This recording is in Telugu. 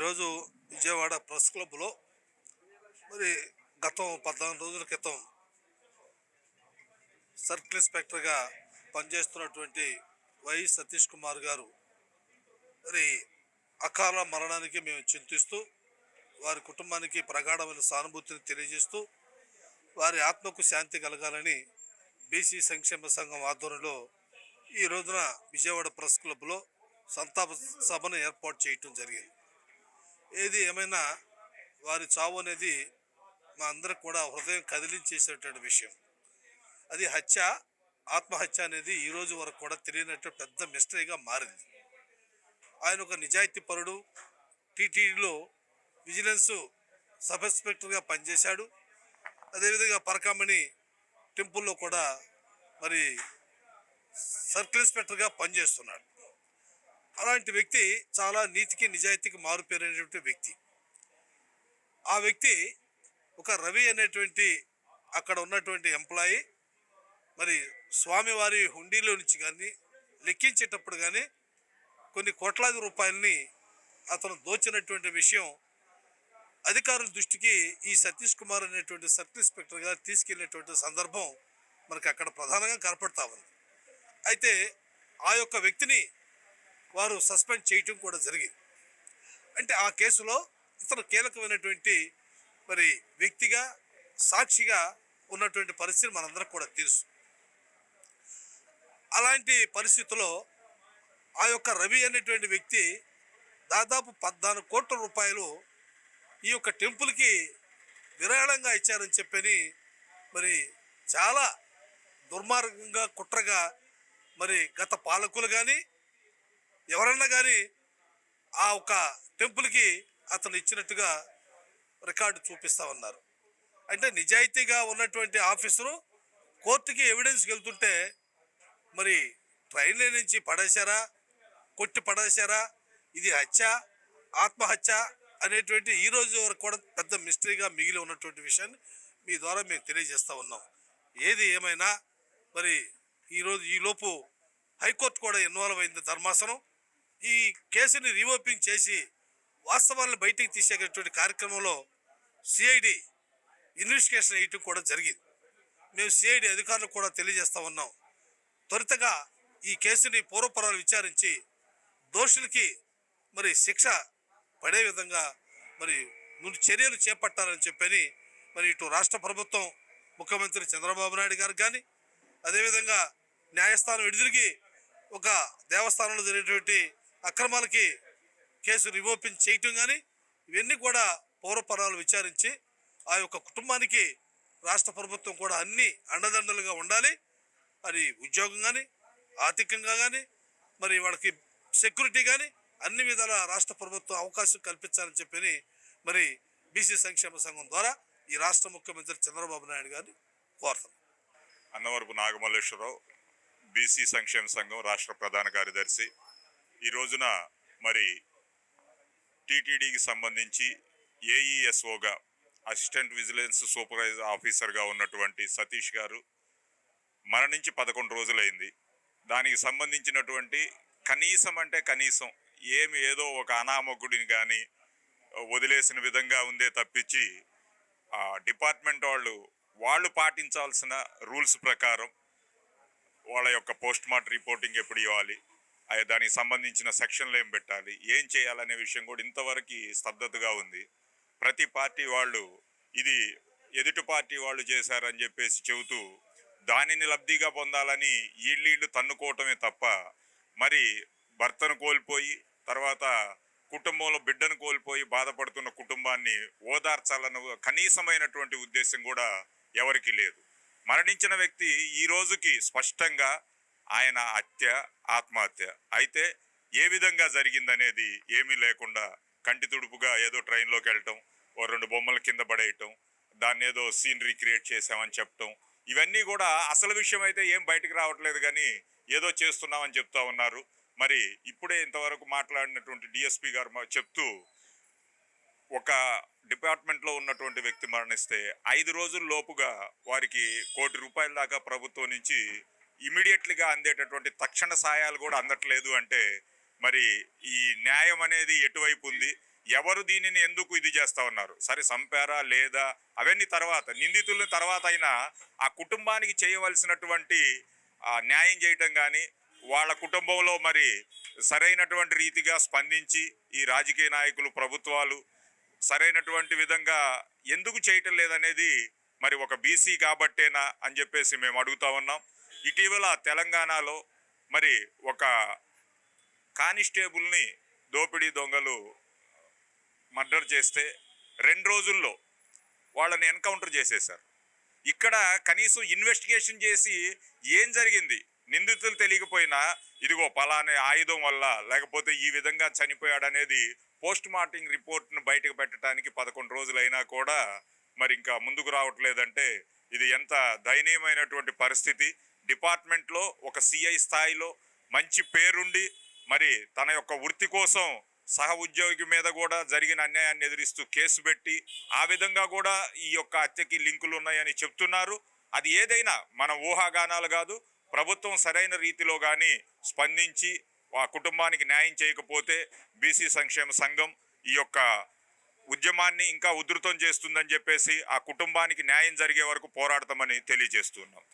ఈరోజు విజయవాడ ప్రెస్ క్లబ్లో మరి గతం 14 రోజుల క్రితం సర్కిల్ ఇన్స్పెక్టర్గా పనిచేస్తున్నటువంటి వై సతీష్ కుమార్ గారు మరి అకాల మరణానికి మేము చింతిస్తూ వారి కుటుంబానికి ప్రగాఢమైన సానుభూతిని తెలియజేస్తూ వారి ఆత్మకు శాంతి కలగాలని బీసీ సంక్షేమ సంఘం ఆధ్వర్యంలో ఈ రోజున విజయవాడ ప్రెస్ క్లబ్లో సంతాప సభను ఏర్పాటు చేయటం జరిగింది. ఏది ఏమైనా వారి చావు అనేది మా అందరికి కూడా హృదయం కదిలించేసేటువంటి విషయం. అది హత్య, ఆత్మహత్య అనేది ఈ రోజు వరకు కూడా తెలియనట్టు పెద్ద మిస్టరీగా మారింది. ఆయన ఒక నిజాయితీ పరుడు, టీటీడీలో విజిలెన్స్ సబ్ ఇన్స్పెక్టర్గా పనిచేశాడు. అదేవిధంగా పరకామణి టెంపుల్లో కూడా మరి సర్కిల్ ఇన్స్పెక్టర్గా పనిచేస్తున్నాడు. అలాంటి వ్యక్తి చాలా నీతికి నిజాయితీకి మారుపేరైనటువంటి వ్యక్తి. ఆ వ్యక్తి ఒక రవి అనేటువంటి అక్కడ ఉన్నటువంటి ఎంప్లాయీ మరి స్వామివారి హుండీలో నుంచి కానీ లెక్కించేటప్పుడు కానీ కొన్ని కోట్లాది రూపాయలని అతను దోచినటువంటి విషయం అధికారుల దృష్టికి ఈ సతీష్ కుమార్ అనేటువంటి సర్కిల్ ఇన్స్పెక్టర్గా తీసుకెళ్లేటువంటి సందర్భం మనకు అక్కడ ప్రధానంగా కనపడతా ఉంది. అయితే ఆ యొక్క వ్యక్తిని వారు సస్పెండ్ చేయటం కూడా జరిగింది. అంటే ఆ కేసులో ఇతను కీలకమైనటువంటి మరి వ్యక్తిగా సాక్షిగా ఉన్నటువంటి పరిస్థితి మనందరికి కూడా తెలుసు. అలాంటి పరిస్థితుల్లో ఆ యొక్క రవి అనేటువంటి వ్యక్తి దాదాపు 14 కోట్ల రూపాయలు ఈ యొక్క టెంపుల్కి విరాళంగా ఇచ్చారని చెప్పని మరి చాలా దుర్మార్గంగా కుట్రగా మరి గత పాలకులు కానీ ఎవరన్నా కానీ ఆ ఒక టెంపుల్కి అతను ఇచ్చినట్టుగా రికార్డు చూపిస్తూ ఉన్నారు. అంటే నిజాయితీగా ఉన్నటువంటి ఆఫీసరు కోర్టుకి ఎవిడెన్స్కి వెళ్తుంటే మరి ట్రైన్ల నుంచి పడేశారా, కొట్టి పడేశారా, ఇది హత్య, ఆత్మహత్య అనేటువంటి ఈ రోజు వరకు కూడా పెద్ద మిస్టరీగా మిగిలి ఉన్నటువంటి విషయాన్ని మీ ద్వారా మేము తెలియజేస్తూ ఉన్నాం. ఏది ఏమైనా మరి ఈరోజు ఈలోపు హైకోర్టు కూడా ఇన్వాల్వ్ అయింది ధర్మాసనం. ఈ కేసుని రీఓపెనింగ్ చేసి వాస్తవాలను బయటికి తీసేటటువంటి కార్యక్రమంలో సిఐడి ఇన్వెస్టిగేషన్ వేయటం కూడా జరిగింది. మేము సిఐడి అధికారులకు కూడా తెలియజేస్తూ ఉన్నాం. త్వరితగా ఈ కేసుని పూర్వపరాలు విచారించి దోషులకి మరి శిక్ష పడే విధంగా మరి ముందు చర్యలు చేపట్టాలని చెప్పని మరి ఇటు రాష్ట్ర ప్రభుత్వం, ముఖ్యమంత్రి చంద్రబాబు నాయుడు గారు కానీ అదేవిధంగా న్యాయస్థానం ఎదురుగి ఒక దేవస్థానంలో జరిగినటువంటి అక్రమాలకి కేసు రిఓపెన్ చేయటం కానీ ఇవన్నీ కూడా పూర్వపరాలు విచారించి ఆ యొక్క కుటుంబానికి రాష్ట్ర ప్రభుత్వం కూడా అన్ని అండదండలుగా ఉండాలి. అది ఉద్యోగం కానీ, ఆర్థికంగా కానీ, మరి వాళ్ళకి సెక్యూరిటీ కానీ అన్ని విధాల రాష్ట్ర ప్రభుత్వం అవకాశం కల్పించాలని చెప్పని మరి బీసీ సంక్షేమ సంఘం ద్వారా ఈ రాష్ట్ర ముఖ్యమంత్రి చంద్రబాబు నాయుడు గారిని కోరుతాం. అన్నవరపు నాగమల్లేశ్వరరావు, బీసీ సంక్షేమ సంఘం రాష్ట్ర ప్రధాన కార్యదర్శి. ఈ రోజున మరి టీటీడీకి సంబంధించి ఏఈఎస్ఓగా అసిస్టెంట్ విజిలెన్స్ సూపర్వైజర్ ఆఫీసర్గా ఉన్నటువంటి సతీష్ గారు మరణించి 11 రోజులైంది. దానికి సంబంధించినటువంటి కనీసం అంటే కనీసం ఏదో ఒక అనామకుడిని కానీ వదిలేసిన విధంగా ఉందే తప్పించి డిపార్ట్మెంట్ వాళ్ళు పాటించాల్సిన రూల్స్ ప్రకారం వాళ్ళ యొక్క పోస్ట్ మార్టం రిపోర్టింగ్ ఎప్పుడు ఇవ్వాలి, దానికి సంబంధించిన సెక్షన్లు ఏం పెట్టాలి, ఏం చేయాలనే విషయం కూడా ఇంతవరకు స్తబ్దతగా ఉంది. ప్రతి పార్టీ వాళ్ళు ఇది ఎదుటి పార్టీ వాళ్ళు చేశారని చెప్పేసి చెబుతూ దానిని లబ్ధిగా పొందాలని వీళ్ళు తన్నుకోవటమే తప్ప మరి భర్తను కోల్పోయి తర్వాత కుటుంబంలో బిడ్డను కోల్పోయి బాధపడుతున్న కుటుంబాన్ని ఓదార్చాలన్న కనీసమైనటువంటి ఉద్దేశం కూడా ఎవరికీ లేదు. మరణించిన వ్యక్తి ఈ రోజుకి స్పష్టంగా ఆయన హత్య, ఆత్మహత్య అయితే ఏ విధంగా జరిగిందనేది ఏమీ లేకుండా కంటి తుడుపుగా ఏదో ట్రైన్లోకి వెళ్ళటం, 2 బొమ్మల కింద పడేయటం, దాన్ని ఏదో సీన్ రీక్రియేట్ చేసామని చెప్పటం, ఇవన్నీ కూడా అసలు విషయం అయితే ఏం బయటకు రావట్లేదు కానీ ఏదో చేస్తున్నామని చెప్తా ఉన్నారు. మరి ఇప్పుడే ఇంతవరకు మాట్లాడినటువంటి డిఎస్పీ గారు చెప్తూ ఒక డిపార్ట్మెంట్లో ఉన్నటువంటి వ్యక్తి మరణిస్తే 5 రోజుల లోపుగా వారికి ₹1 కోటి దాకా ప్రభుత్వం నుంచి ఇమీడియట్లీగా అందేటటువంటి తక్షణ సాయాలు కూడా అందట్లేదు అంటే మరి ఈ న్యాయం అనేది ఎటువైపు ఉంది, ఎవరు దీనిని ఎందుకు ఇది చేస్తా ఉన్నారు, సరే చంపారా లేదా అవన్నీ తర్వాత, నిందితుల తర్వాత అయినా ఆ కుటుంబానికి చేయవలసినటువంటి న్యాయం చేయటం కానీ వాళ్ళ కుటుంబంలో మరి సరైనటువంటి రీతిగా స్పందించి ఈ రాజకీయ నాయకులు ప్రభుత్వాలు సరైనటువంటి విధంగా ఎందుకు చేయటం లేదనేది మరి ఒక బీసీ కాబట్టేనా అని చెప్పేసి మేము అడుగుతా ఉన్నాం. ఇటీవల తెలంగాణలో మరి ఒక కానిస్టేబుల్ని దోపిడీ దొంగలు మర్డర్ చేస్తే 2 రోజుల్లో వాళ్ళని ఎన్కౌంటర్ చేసేశారు. ఇక్కడ కనీసం ఇన్వెస్టిగేషన్ చేసి ఏం జరిగింది, నిందితులు తెలియకపోయినా ఇదిగో పలానే ఆయుధం వల్ల లేకపోతే ఈ విధంగా చనిపోయాడనేది పోస్ట్ మార్టం రిపోర్ట్ను బయటకు పెట్టడానికి 11 రోజులైనా కూడా మరి ఇంకా ముందుకు రావట్లేదంటే ఇది ఎంత దయనీయమైనటువంటి పరిస్థితి. డిపార్ట్మెంట్లో ఒక సిఐ స్థాయిలో మంచి పేరుండి మరి తన యొక్క వృత్తి కోసం సహ ఉద్యోగి మీద కూడా జరిగిన అన్యాయాన్ని ఎదిరిస్తూ కేసు పెట్టి ఆ విధంగా కూడా ఈ యొక్క హత్యకి లింకులు ఉన్నాయని చెప్తున్నారు. అది ఏదైనా మన ఊహాగానాలు కాదు. ప్రభుత్వం సరైన రీతిలో కానీ స్పందించి ఆ కుటుంబానికి న్యాయం చేయకపోతే బీసీ సంక్షేమ సంఘం ఈ యొక్క ఉద్యమాన్ని ఇంకా ఉధృతం చేస్తుందని చెప్పేసి ఆ కుటుంబానికి న్యాయం జరిగే వరకు పోరాడతామని తెలియజేస్తున్నాం.